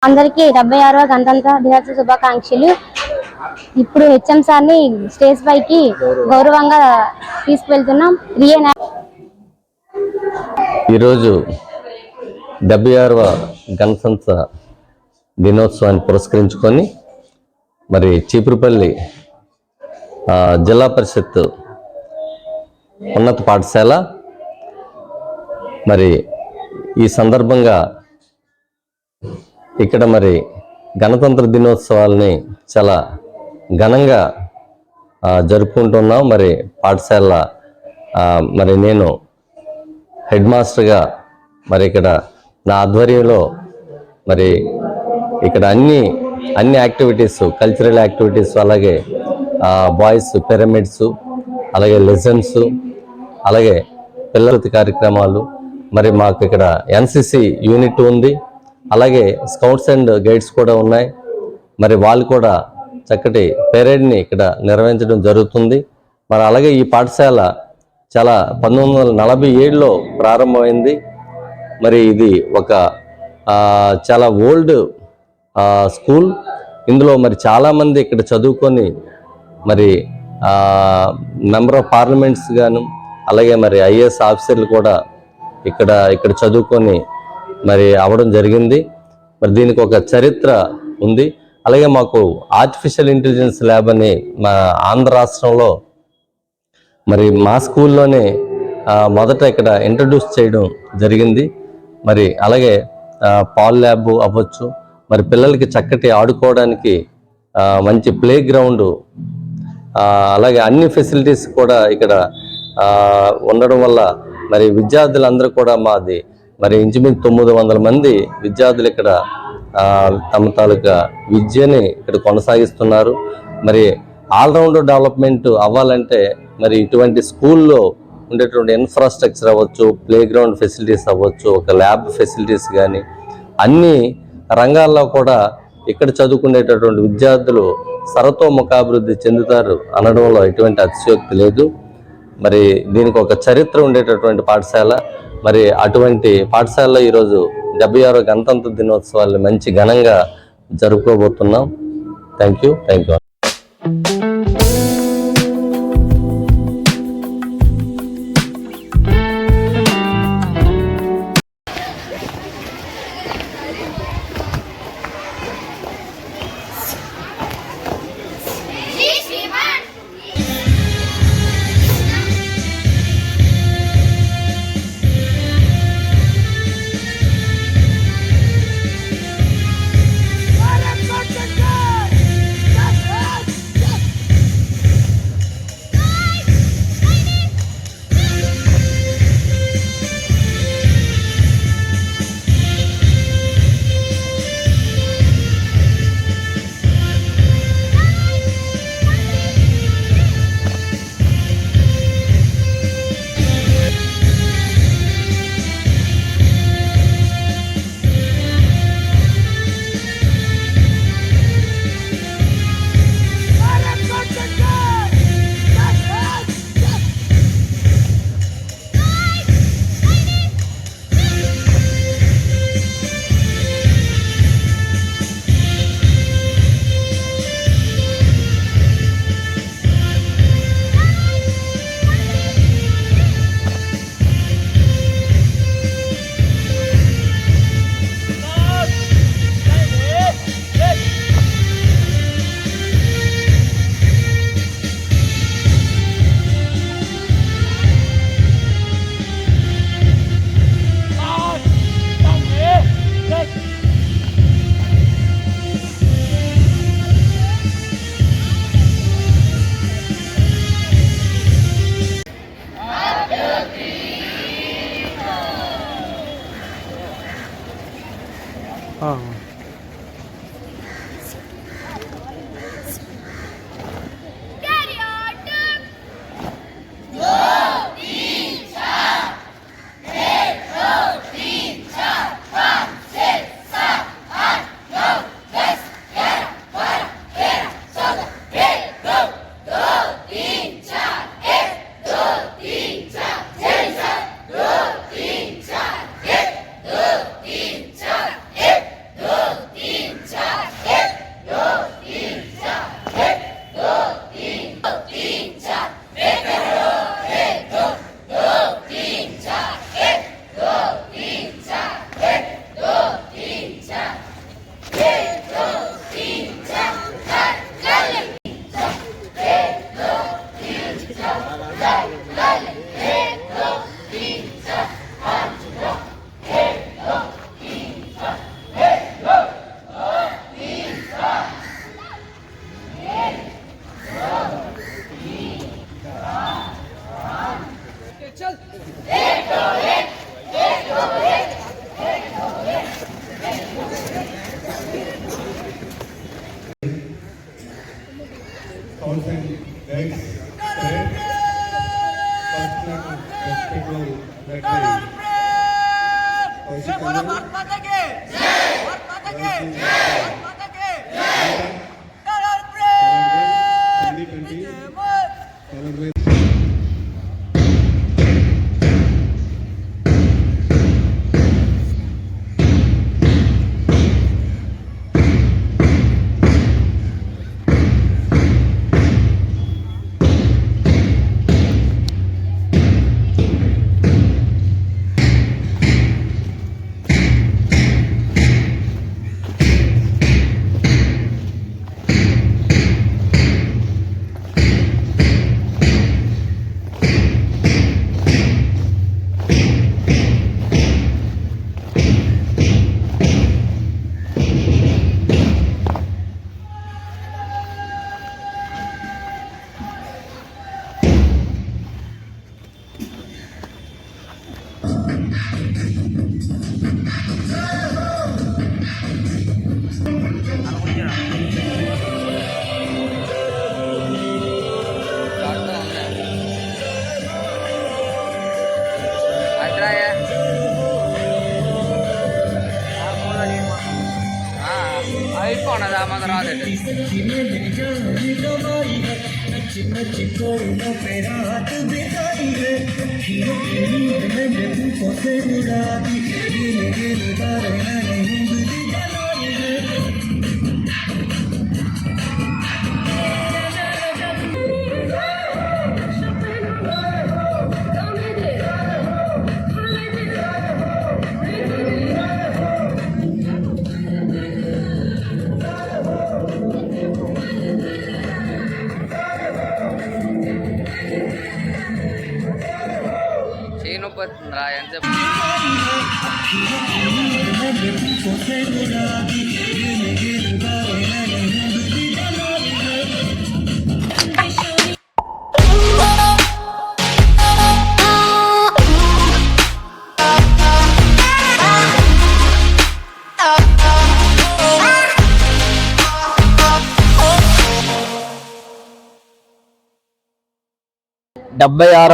అందరికీ 76వ గణతంత్ర దినోత్సవ శుభాకాంక్షలు. ఇప్పుడు హెచ్ఎం సార్ని స్టేజ్ పైకి గౌరవంగా తీసుకువెళ్తున్నాం. ఈరోజు 76వ గణతంత్ర దినోత్సవాన్ని పురస్కరించుకొని మరి చీపురుపల్లి జిల్లా పరిషత్ ఉన్నత పాఠశాల మరి ఈ సందర్భంగా ఇక్కడ మరి గణతంత్ర దినోత్సవాల్ని చాలా ఘనంగా జరుపుకుంటున్నాం. మరి పాఠశాల మరి నేను హెడ్ మాస్టర్గా మరి ఇక్కడ నా ఆధ్వర్యంలో మరి ఇక్కడ అన్ని యాక్టివిటీస్, కల్చరల్ యాక్టివిటీస్, అలాగే బాయ్స్ పిరమిడ్స్, అలాగే లెసన్స్, అలాగే పిల్లల కార్యక్రమాలు, మరి మాకు ఇక్కడ ఎన్సిసి యూనిట్ ఉంది, అలాగే స్కౌట్స్ అండ్ గైడ్స్ కూడా ఉన్నాయి. మరి వాళ్ళు కూడా చక్కటి పెరేడ్ని ఇక్కడ నిర్వహించడం జరుగుతుంది. మరి అలాగే ఈ పాఠశాల చాలా 1947లో ప్రారంభమైంది. మరి ఇది ఒక చాలా ఓల్డ్ స్కూల్. ఇందులో మరి చాలామంది ఇక్కడ చదువుకొని మరి మెంబర్ ఆఫ్ పార్లమెంట్స్ గాను, అలాగే మరి ఐఏఎస్ ఆఫీసర్లు కూడా ఇక్కడ చదువుకొని మరి అవడం జరిగింది. మరి దీనికి ఒక చరిత్ర ఉంది. అలాగే మాకు ఆర్టిఫిషియల్ ఇంటెలిజెన్స్ ల్యాబ్ అని మా ఆంధ్ర రాష్ట్రంలో మరి మా స్కూల్లోనే మొదట ఇక్కడ ఇంట్రడ్యూస్ చేయడం జరిగింది. మరి అలాగే పాల్ ల్యాబ్ అవ్వచ్చు, మరి పిల్లలకి చక్కటి ఆడుకోవడానికి మంచి ప్లే గ్రౌండ్, అలాగే అన్ని ఫెసిలిటీస్ కూడా ఇక్కడ ఉండడం వల్ల మరి విద్యార్థులందరూ కూడా మాది మరి ఇంచుమించు 900 మంది విద్యార్థులు ఇక్కడ తమ తాలూకా విద్యని ఇక్కడ కొనసాగిస్తున్నారు. మరి ఆల్రౌండ్ డెవలప్మెంట్ అవ్వాలంటే మరి ఇటువంటి స్కూల్లో ఉండేటువంటి ఇన్ఫ్రాస్ట్రక్చర్ అవ్వచ్చు, ప్లే గ్రౌండ్ ఫెసిలిటీస్ అవ్వచ్చు, ఒక ల్యాబ్ ఫెసిలిటీస్ కానీ అన్ని రంగాల్లో కూడా ఇక్కడ చదువుకునేటటువంటి విద్యార్థులు సర్వతోముఖాభివృద్ధి చెందుతారు అనడంలో ఎటువంటి అతిశయోక్తి లేదు. మరి దీనికి ఒక చరిత్ర ఉండేటటువంటి పాఠశాల. మరి అటువంటి పాఠశాలలో ఈరోజు 76వ గణతంత్ర దినోత్సవాన్ని మంచి ఘనంగా జరుపుకోబోతున్నాం. Thank you.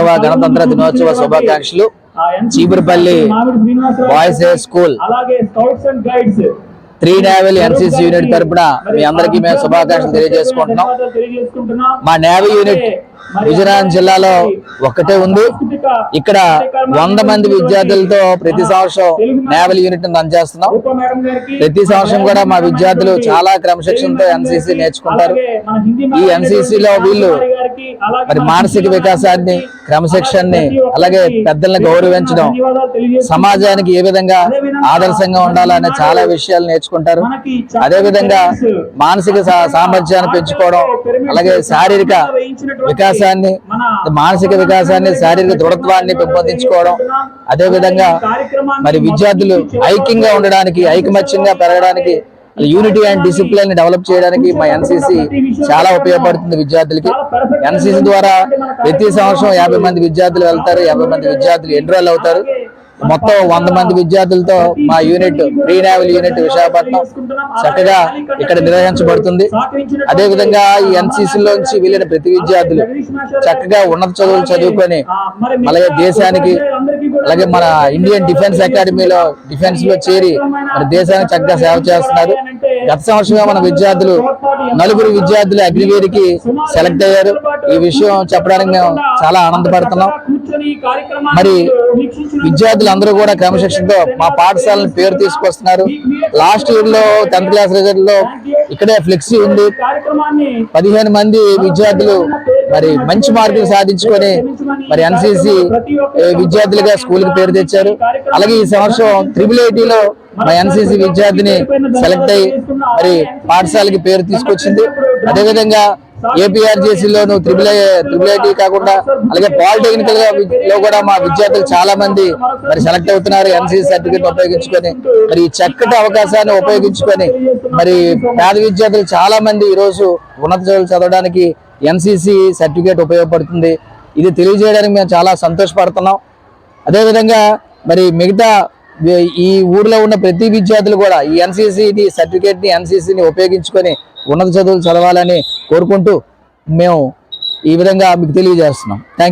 వ గణతంత్ర దినోత్సవ శుభాకాంక్షలు. Cheepurupalli boys high school 3 naval NCC unit తరపున మీ అందరికీ మేము శుభాకాంక్షలు తెలియజేసుకుంటున్నాం. మా నేవీ యూనిట్ విజయనగరం జిల్లాలో ఒక్కటే ఉంది. ఇక్కడ 100 మంది విద్యార్థులతో ప్రతి సంవత్సరం నేవల్ యూనిట్ రన్ చేస్తున్నాం. ప్రతి సంవత్సరం కూడా మా విద్యార్థులు చాలా క్రమశిక్షణతో ఎన్సీసీ నేర్చుకుంటారు. ఈ ఎన్సీసీలో వీళ్ళు మరి మానసిక వికాసాన్ని, క్రమశిక్షణని, అలాగే పెద్దల్ని గౌరవించడం, సమాజానికి ఏ విధంగా ఆదర్శంగా ఉండాలనే చాలా విషయాలు నేర్చుకుంటారు. అదే విధంగా మానసిక సామర్థ్యాన్ని పెంచుకోవడం, అలాగే శారీరక వికాసాన్ని, మానసిక వికాసాన్ని, శారీరక దృఢత్వాన్ని పెంపొందించుకోవడం, అదే విధంగా మరి విద్యార్థులు ఐక్యంగా ఉండడానికి, ఐకమత్యంగా పెరగడానికి, యూనిటీ అండ్ డిసిప్లిన్ ని డెవలప్ చేయడానికి మా ఎన్సీసీ చాలా ఉపయోగపడుతుంది విద్యార్థులకి. ఎన్సీసీ ద్వారా ప్రతి సంవత్సరం 50 మంది విద్యార్థులు వెళ్తారు, 50 మంది విద్యార్థులు ఎన్రోల్ అవుతారు. మొత్తం 100 మంది విద్యార్థులతో మా unit pre naval unit Visakhapatnam చక్కగా ఇక్కడ నిర్వహించబడుతుంది. అదే విధంగా ఈ ఎన్సీసీలోంచి వెళ్ళిన ప్రతి విద్యార్థులు చక్కగా ఉన్నత చదువులు చదువుకొని అలాగే దేశానికి, అలాగే మన ఇండియన్ డిఫెన్స్ అకాడమీలో డిఫెన్స్ లో చేరి మన దేశానికి చక్కగా సేవ చేస్తున్నారు. గత సంవత్సరంగా మన విద్యార్థులు 4 విద్యార్థులు అగ్నివీర్ కి సెలెక్ట్ అయ్యారు. ఈ విషయం చెప్పడానికి మేము చాలా ఆనందపడుతున్నాం. మరి విద్యార్థులు అందరూ కూడా క్రమశిక్షణతో మా పాఠశాలను పేరు తీసుకొస్తున్నారు. లాస్ట్ ఇయర్ లో 10th క్లాస్ రిజల్ట్ లో ఇక్కడే ఫ్లెక్సీ ఉంది. 15 మంది విద్యార్థులు మరి మంచి మార్కులు సాధించుకొని మరి ఎన్సీసీ విద్యార్థులుగా స్కూల్ కి పేరు తెచ్చారు. అలాగే ఈ సంవత్సరం IIIT లో మా ఎన్సీసీ విద్యార్థిని సెలెక్ట్ అయ్యి మరి పాఠశాలకి పేరు తీసుకొచ్చింది. అదేవిధంగా ఏపీఆర్జేసీలోను IIIT కాకుండా అలాగే పాలిటెక్నికల్ లో కూడా మా విద్యార్థులు చాలా మంది మరి సెలెక్ట్ అవుతున్నారు. ఎన్సీసీ సర్టిఫికేట్ ఉపయోగించుకొని మరి ఈ చక్కటి అవకాశాన్ని ఉపయోగించుకొని మరి పేద విద్యార్థులు చాలా మంది ఈ రోజు ఉన్నత చదువులు చదవడానికి ఎన్సీసీ సర్టిఫికేట్ ఉపయోగపడుతుంది. ఇది తెలియజేయడానికి మేము చాలా సంతోషపడుతున్నాం. అదేవిధంగా మరి మిగతా ఈ ఊర్లో ఉన్న ప్రతి విద్యార్థులు కూడా ఈ ఎన్సీసీ సర్టిఫికేట్ ని, ఎన్సీసీని ఉపయోగించుకొని ఉన్నత చదువులు చదవాలని కోరుకుంటూ మేము ఈ విధంగా మీకు తెలియజేస్తున్నాం. Thank you.